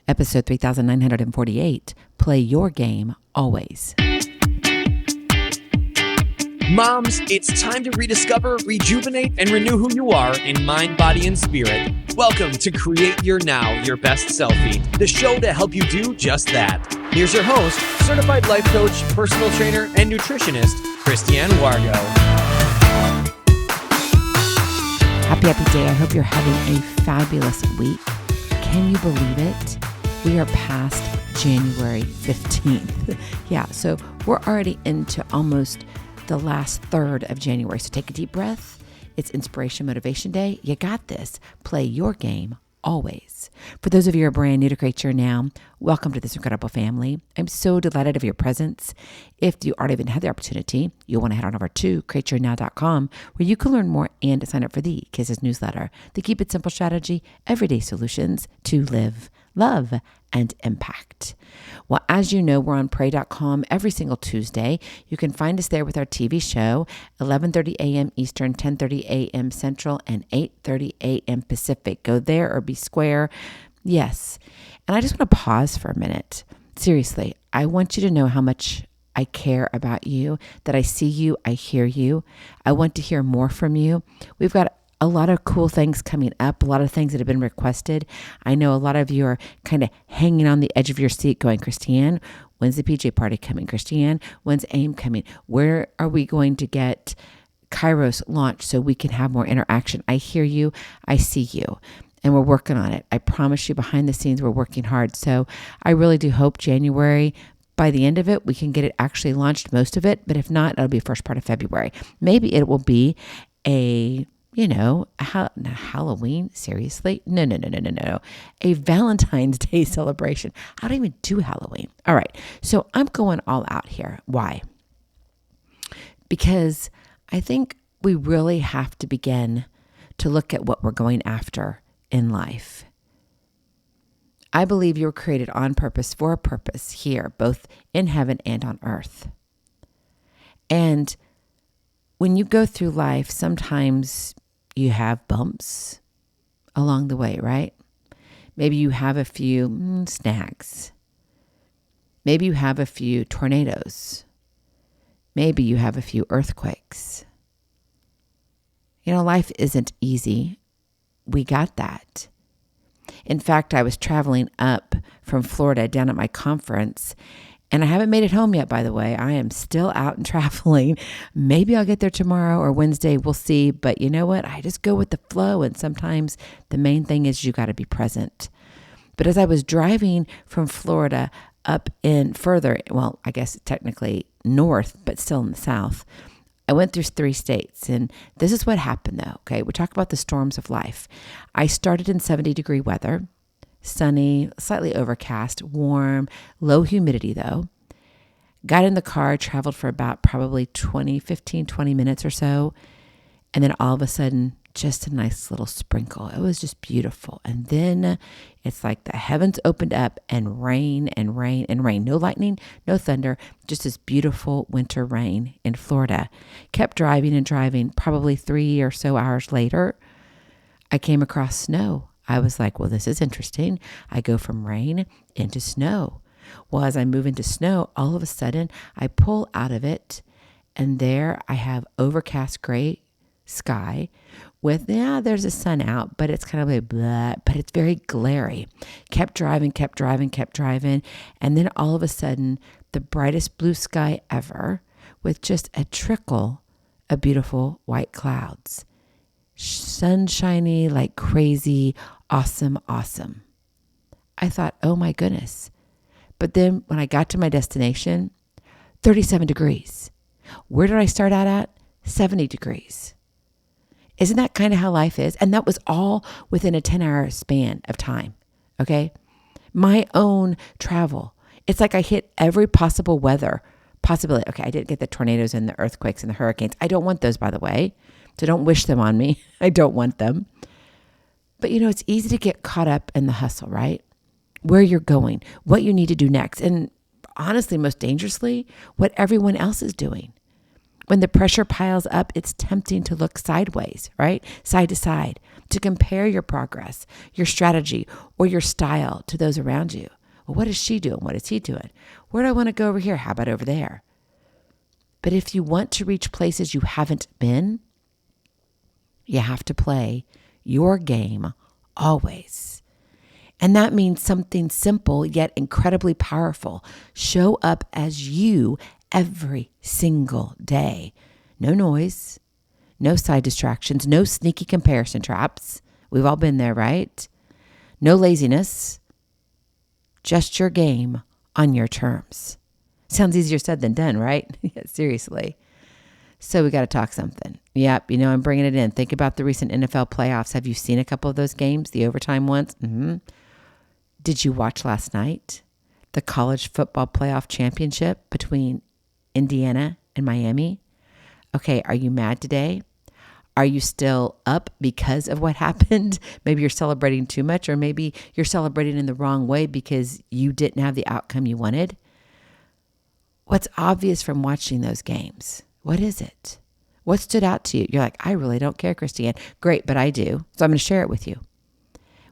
Episode 3948, Play Your Game Always. Moms, it's time to rediscover, rejuvenate, and renew who you are in mind, body, and spirit. Welcome to Create Your Now, Your Best Selfie, the show to help you do just that. Here's your host, certified life coach, personal trainer, and nutritionist, Christiane Wargo. Happy day. I hope you're having a fabulous week. Can you believe it? We are past January 15th. Yeah, so we're already into almost the last third of January. So take a deep breath. It's Inspiration Motivation Day. You got this. Play your game always. For those of you who are brand new to Create Your Now, welcome to this incredible family. I'm so delighted of your presence. If you already even had the opportunity, you'll want to head on over to createyournow.com where you can learn more and sign up for the Kisses newsletter, the Keep It Simple strategy, everyday solutions to live, love, and impact. Well, as you know, we're on pray.com every single Tuesday. You can find us there with our TV show, 11:30 a.m. Eastern, 10:30 a.m. Central, and 8:30 a.m. Pacific. Go there or be square. Yes. And I just want to pause for a minute. Seriously, I want you to know how much I care about you, that I see you, I hear you. I want to hear more from you. We've got a lot of cool things coming up, a lot of things that have been requested. I know a lot of you are kind of hanging on the edge of your seat going, Christiane, when's the PJ party coming? Christiane, when's AIM coming? Where are we going to get Kairos launched so we can have more interaction? I hear you, I see you, and we're working on it. I promise you behind the scenes, we're working hard. So I really do hope January, by the end of it, we can get it actually launched, most of it. But if not, it'll be first part of February. Maybe it will be a Halloween? Seriously? No. A Valentine's Day celebration. I don't even do Halloween. All right. So I'm going all out here. Why? Because I think we really have to begin to look at what we're going after in life. I believe you were created on purpose for a purpose here, both in heaven and on earth. And when you go through life, sometimes you have bumps along the way, right? Maybe you have a few snags. Maybe you have a few tornadoes. Maybe you have a few earthquakes. You know, life isn't easy. We got that. In fact, I was traveling up from Florida down at my conference, and I haven't made it home yet, by the way. I am still out and traveling. Maybe I'll get there tomorrow or Wednesday. We'll see. But you know what? I just go with the flow. And sometimes the main thing is you got to be present. But as I was driving from Florida up in further, well, I guess technically north, but still in the south, I went through 3 states. And this is what happened though. Okay. We talk about the storms of life. I started in 70-degree weather. Sunny, slightly overcast, warm, low humidity though. Got in the car, traveled for about probably 20 minutes or so. And then all of a sudden, just a nice little sprinkle. It was just beautiful. And then it's like the heavens opened up and rain and rain and rain. No lightning, no thunder, just this beautiful winter rain in Florida. Kept driving and driving. Probably 3 or so hours later, I came across snow. I was like, well, this is interesting. I go from rain into snow. Well, as I move into snow, all of a sudden I pull out of it and there I have overcast gray sky with, there's a sun out, but it's kind of like blah, but it's very glary. Kept driving. And then all of a sudden, the brightest blue sky ever with just a trickle of beautiful white clouds. Sunshiny like crazy, awesome. I thought, oh my goodness. But then when I got to my destination, 37 degrees. Where did I start out at? 70 degrees. Isn't that kind of how life is? And that was all within a 10-hour span of time. Okay. My own travel. It's like I hit every possible weather possibility. Okay. I didn't get the tornadoes and the earthquakes and the hurricanes. I don't want those, by the way. So don't wish them on me. I don't want them. But it's easy to get caught up in the hustle, right? Where you're going, what you need to do next. And honestly, most dangerously, what everyone else is doing. When the pressure piles up, it's tempting to look sideways, right? Side to side, to compare your progress, your strategy, or your style to those around you. Well, what is she doing? What is he doing? Where do I want to go over here? How about over there? But if you want to reach places you haven't been, you have to play your game always. And that means something simple yet incredibly powerful. Show up as you every single day. No noise, no side distractions, no sneaky comparison traps. We've all been there, right? No laziness, just your game on your terms. Sounds easier said than done, right? Yeah, seriously. So we got to talk something. Yep, I'm bringing it in. Think about the recent NFL playoffs. Have you seen a couple of those games, the overtime ones? Mm-hmm. Did you watch last night the college football playoff championship between Indiana and Miami? Okay, are you mad today? Are you still up because of what happened? Maybe you're celebrating too much, or maybe you're celebrating in the wrong way because you didn't have the outcome you wanted. What's obvious from watching those games? What is it? What stood out to you? You're like, I really don't care, Christiane. Great, but I do. So I'm going to share it with you.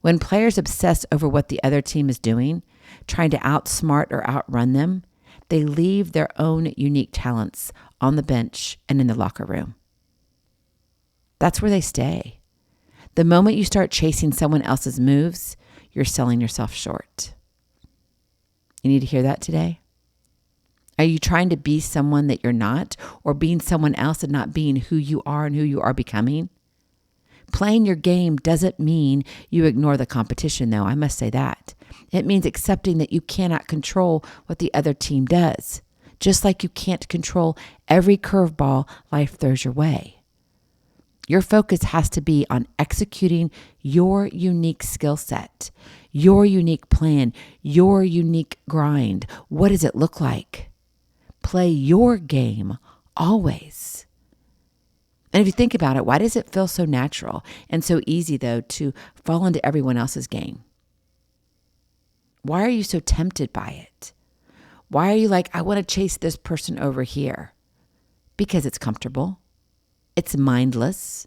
When players obsess over what the other team is doing, trying to outsmart or outrun them, they leave their own unique talents on the bench and in the locker room. That's where they stay. The moment you start chasing someone else's moves, you're selling yourself short. You need to hear that today? Are you trying to be someone that you're not, or being someone else and not being who you are and who you are becoming? Playing your game doesn't mean you ignore the competition, though. I must say that. It means accepting that you cannot control what the other team does, just like you can't control every curveball life throws your way. Your focus has to be on executing your unique skill set, your unique plan, your unique grind. What does it look like? Play your game always. And if you think about it, why does it feel so natural and so easy, though, to fall into everyone else's game? Why are you so tempted by it? Why are you like, I want to chase this person over here? Because it's comfortable. It's mindless.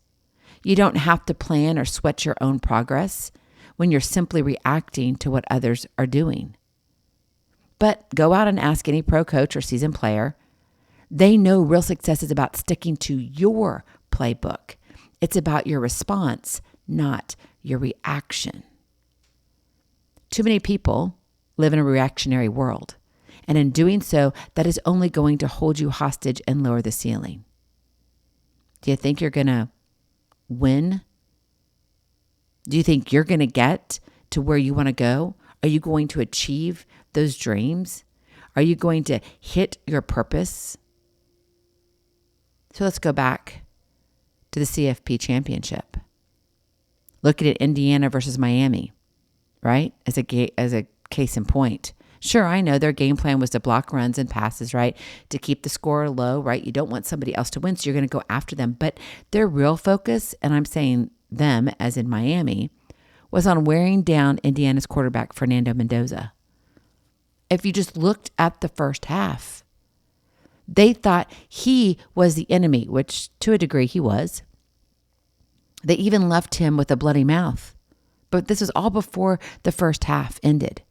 You don't have to plan or sweat your own progress when you're simply reacting to what others are doing. But go out and ask any pro coach or seasoned player. They know real success is about sticking to your playbook. It's about your response, not your reaction. Too many people live in a reactionary world, and in doing so, that is only going to hold you hostage and lower the ceiling. Do you think you're going to win? Do you think you're going to get to where you want to go? Are you going to achieve those dreams? Are you going to hit your purpose? So let's go back to the CFP championship. Looking at Indiana versus Miami, right? As a case in point. Sure, I know their game plan was to block runs and passes, right? To keep the score low, right? You don't want somebody else to win, so you're going to go after them. But their real focus, and I'm saying them as in Miami, was on wearing down Indiana's quarterback, Fernando Mendoza. If you just looked at the first half, they thought he was the enemy, which to a degree he was. They even left him with a bloody mouth. But this was all before the first half ended.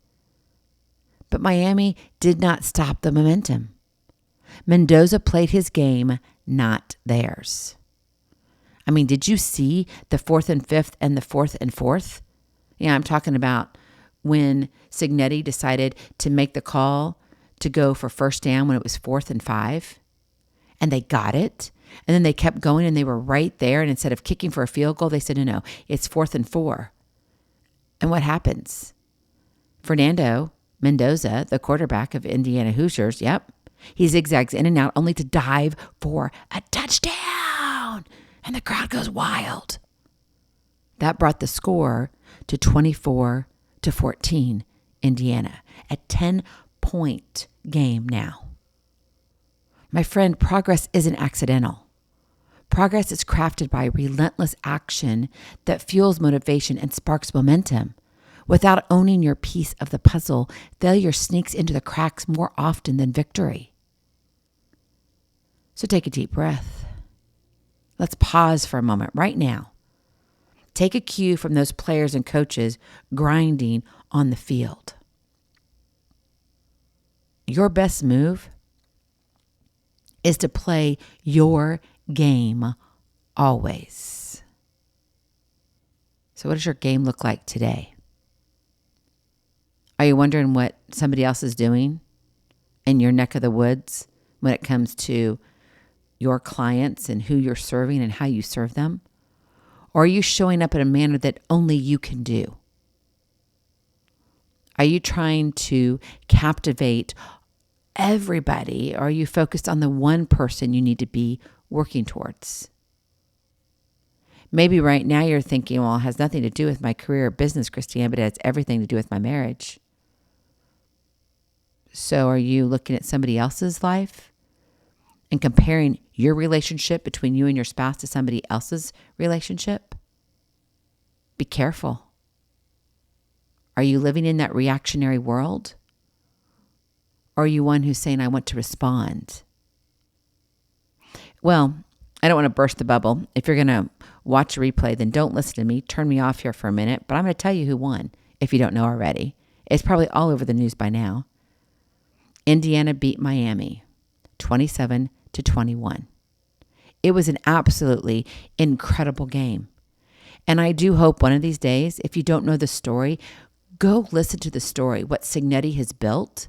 But Miami did not stop the momentum. Mendoza played his game, not theirs. I mean, did you see the 4th and 5th and the 4th and 4th? Yeah, I'm talking about when Cignetti decided to make the call to go for first down when it was 4th and 5. And they got it. And then they kept going and they were right there. And instead of kicking for a field goal, they said, no, it's 4th and 4. And what happens? Fernando Mendoza, the quarterback of Indiana Hoosiers, he zigzags in and out only to dive for a touchdown. And the crowd goes wild. That brought the score to 24-14, Indiana. A 10-point game now. My friend, progress isn't accidental. Progress is crafted by relentless action that fuels motivation and sparks momentum. Without owning your piece of the puzzle, failure sneaks into the cracks more often than victory. So take a deep breath. Let's pause for a moment right now. Take a cue from those players and coaches grinding on the field. Your best move is to play your game always. So what does your game look like today? Are you wondering what somebody else is doing in your neck of the woods when it comes to your clients and who you're serving and how you serve them? Or are you showing up in a manner that only you can do? Are you trying to captivate everybody, or are you focused on the one person you need to be working towards? Maybe right now you're thinking, well, it has nothing to do with my career or business, Christiane, but it has everything to do with my marriage. So are you looking at somebody else's life and comparing your relationship between you and your spouse to somebody else's relationship? Be careful. Are you living in that reactionary world? Or are you one who's saying, I want to respond? Well, I don't want to burst the bubble. If you're going to watch a replay, then don't listen to me. Turn me off here for a minute. But I'm going to tell you who won, if you don't know already. It's probably all over the news by now. Indiana beat Miami 27-21. It was an absolutely incredible game. And I do hope one of these days, if you don't know the story, go listen to the story, what Signetti has built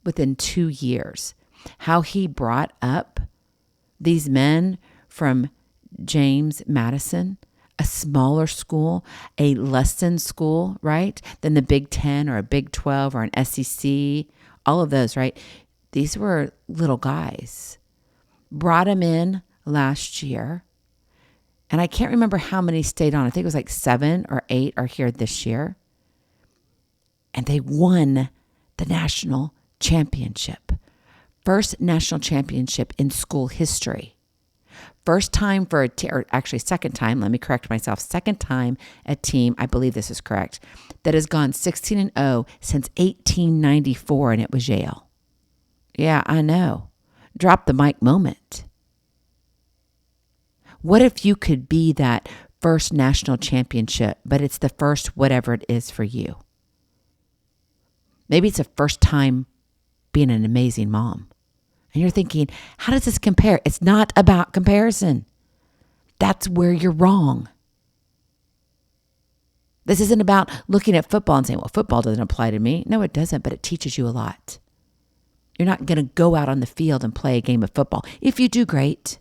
within 2 years, how he brought up these men from James Madison, a smaller school, a less than school, right, than the Big Ten or a Big 12 or an SEC, all of those, right? These were little guys. Brought them in last year, and I can't remember how many stayed on. I think it was like 7 or 8 are here this year. And they won the national championship. First national championship in school history. First time for or actually second time, let me correct myself, second time a team, I believe this is correct, that has gone 16-0 since 1894, and it was Yale. Yeah, I know. Drop the mic moment. What if you could be that first national championship, but it's the first whatever it is for you? Maybe it's the first time being an amazing mom. And you're thinking, how does this compare? It's not about comparison. That's where you're wrong. This isn't about looking at football and saying, well, football doesn't apply to me. No, it doesn't, but it teaches you a lot. You're not going to go out on the field and play a game of football. If you do, great.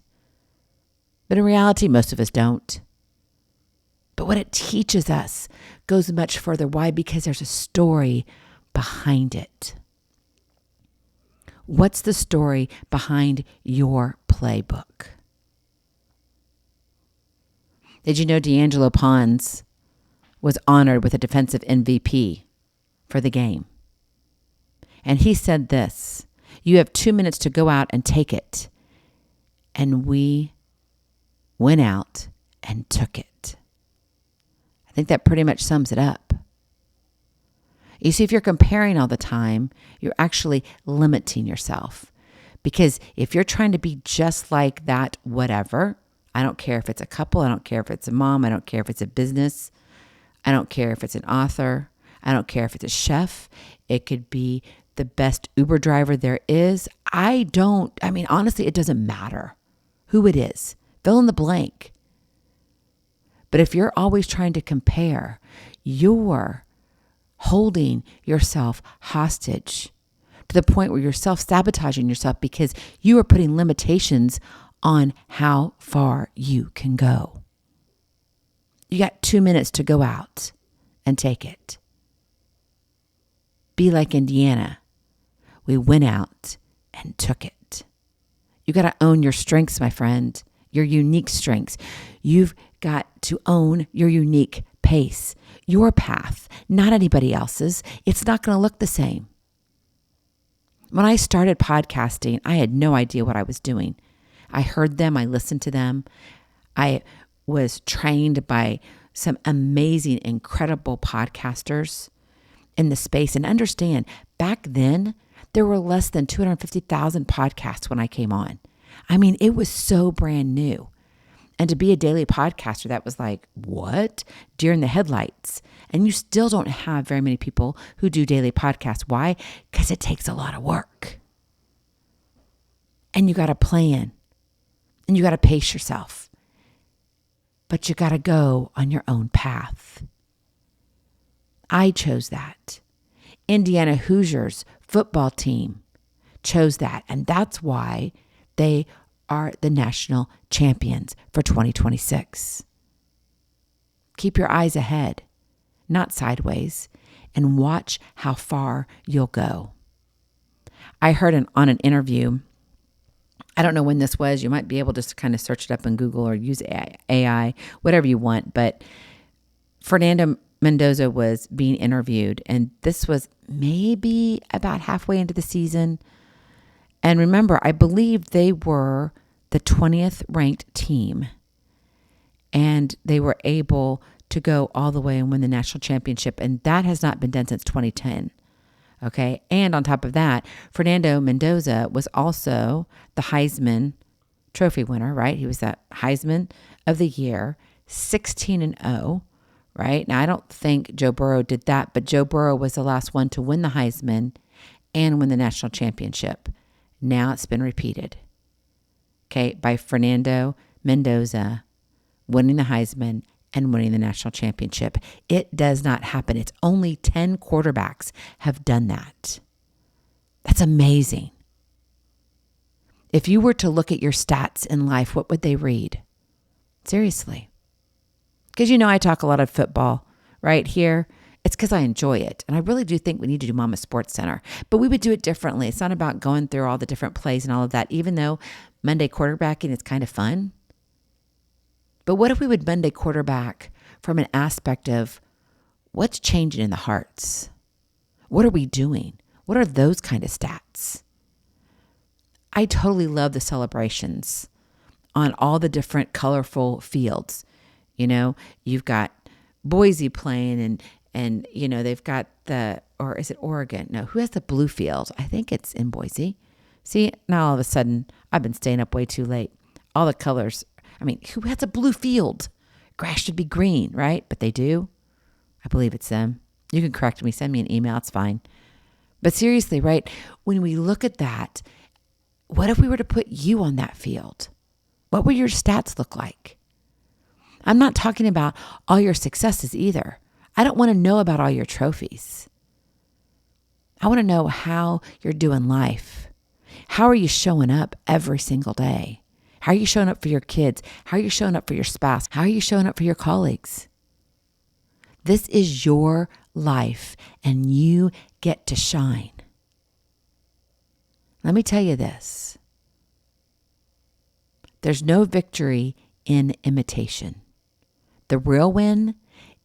But in reality, most of us don't. But what it teaches us goes much further. Why? Because there's a story behind it. What's the story behind your playbook? Did you know D'Angelo Pons was honored with a defensive MVP for the game? And he said this, you have 2 minutes to go out and take it. And we went out and took it. I think that pretty much sums it up. You see, if you're comparing all the time, you're actually limiting yourself. Because if you're trying to be just like that, whatever, I don't care if it's a couple, I don't care if it's a mom, I don't care if it's a business, I don't care if it's an author, I don't care if it's a chef, it could be the best Uber driver there is. Honestly, it doesn't matter who it is. Fill in the blank. But if you're always trying to compare, you're holding yourself hostage to the point where you're self-sabotaging yourself because you are putting limitations on how far you can go. You got 2 minutes to go out and take it. Be like Indiana. We went out and took it. You got to own your strengths, my friend, your unique strengths. You've got to own your unique pace, your path, not anybody else's. It's not going to look the same. When I started podcasting, I had no idea what I was doing. I heard them. I listened to them. I was trained by some amazing, incredible podcasters in the space. And understand, back then, there were less than 250,000 podcasts when I came on. I mean, it was so brand new. And to be a daily podcaster, that was like, what? Deer in the headlights. And you still don't have very many people who do daily podcasts. Why? Because it takes a lot of work. And you got to plan. And you got to pace yourself. But you got to go on your own path. I chose that. Indiana Hoosiers football team chose that. And that's why they are the national champions for 2026. Keep your eyes ahead, not sideways, and watch how far you'll go. I heard on an interview, I don't know when this was, you might be able to kind of search it up in Google or use AI, whatever you want, but Fernando Mendoza was being interviewed, and this was maybe about halfway into the season. And remember, I believe they were the 20th ranked team, and they were able to go all the way and win the national championship. And that has not been done since 2010. Okay. And on top of that, Fernando Mendoza was also the Heisman Trophy winner, right? He was that Heisman of the year, 16-0, right? Now, I don't think Joe Burrow did that, but Joe Burrow was the last one to win the Heisman and win the national championship. Now it's been repeated, okay, by Fernando Mendoza winning the Heisman and winning the national championship. It does not happen. It's only 10 quarterbacks have done that. That's amazing. If you were to look at your stats in life, what would they read? Seriously. Because I talk a lot of football right here. It's because I enjoy it. And I really do think we need to do Mama Sports Center. But we would do it differently. It's not about going through all the different plays and all of that, even though Monday quarterbacking is kind of fun. But what if we would Monday quarterback from an aspect of what's changing in the hearts? What are we doing? What are those kind of stats? I totally love the celebrations on all the different colorful fields. You've got Boise playing and they've got or is it Oregon? No, who has the blue field? I think it's in Boise. See, now all of a sudden I've been staying up way too late. All the colors. I mean, who has a blue field? Grass should be green, right? But they do. I believe it's them. You can correct me. Send me an email. It's fine. But seriously, right? When we look at that, what if we were to put you on that field? What would your stats look like? I'm not talking about all your successes either. I don't want to know about all your trophies. I want to know how you're doing life. How are you showing up every single day? How are you showing up for your kids? How are you showing up for your spouse? How are you showing up for your colleagues? This is your life, and you get to shine. Let me tell you this. There's no victory in imitation. The real win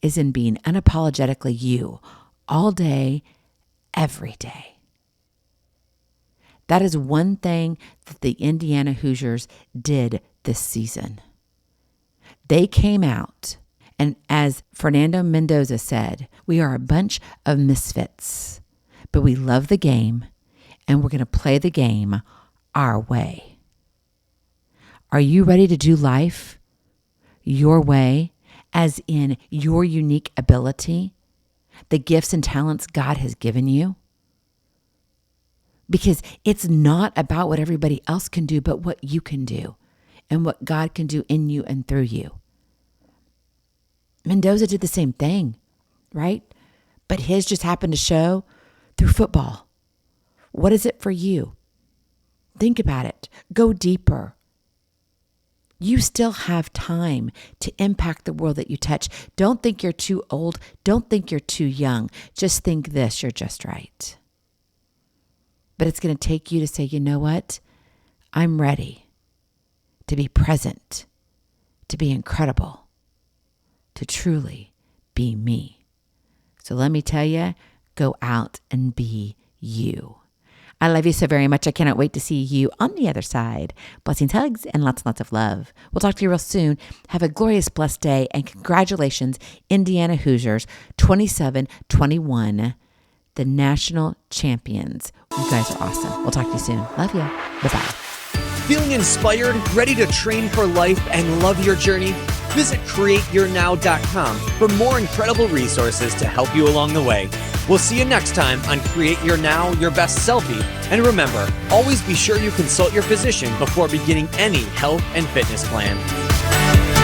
is in being unapologetically you all day, every day. That is one thing that the Indiana Hoosiers did this season. They came out, and as Fernando Mendoza said, we are a bunch of misfits, but we love the game, and we're going to play the game our way. Are you ready to do life your way, as in your unique ability, the gifts and talents God has given you? Because it's not about what everybody else can do, but what you can do and what God can do in you and through you. Mendoza did the same thing, right? But his just happened to show through football. What is it for you? Think about it. Go deeper. You still have time to impact the world that you touch. Don't think you're too old. Don't think you're too young. Just think this, you're just right. But it's going to take you to say, you know what? I'm ready to be present, to be incredible, to truly be me. So let me tell you, go out and be you. I love you so very much. I cannot wait to see you on the other side. Blessings, hugs, and lots of love. We'll talk to you real soon. Have a glorious, blessed day, and congratulations, Indiana Hoosiers, 27-21, the national champions. You guys are awesome. We'll talk to you soon. Love you. Bye-bye. Feeling inspired, ready to train for life, and love your journey? Visit createyournow.com for more incredible resources to help you along the way. We'll see you next time on Create Your Now, Your Best Selfie. And remember, always be sure you consult your physician before beginning any health and fitness plan.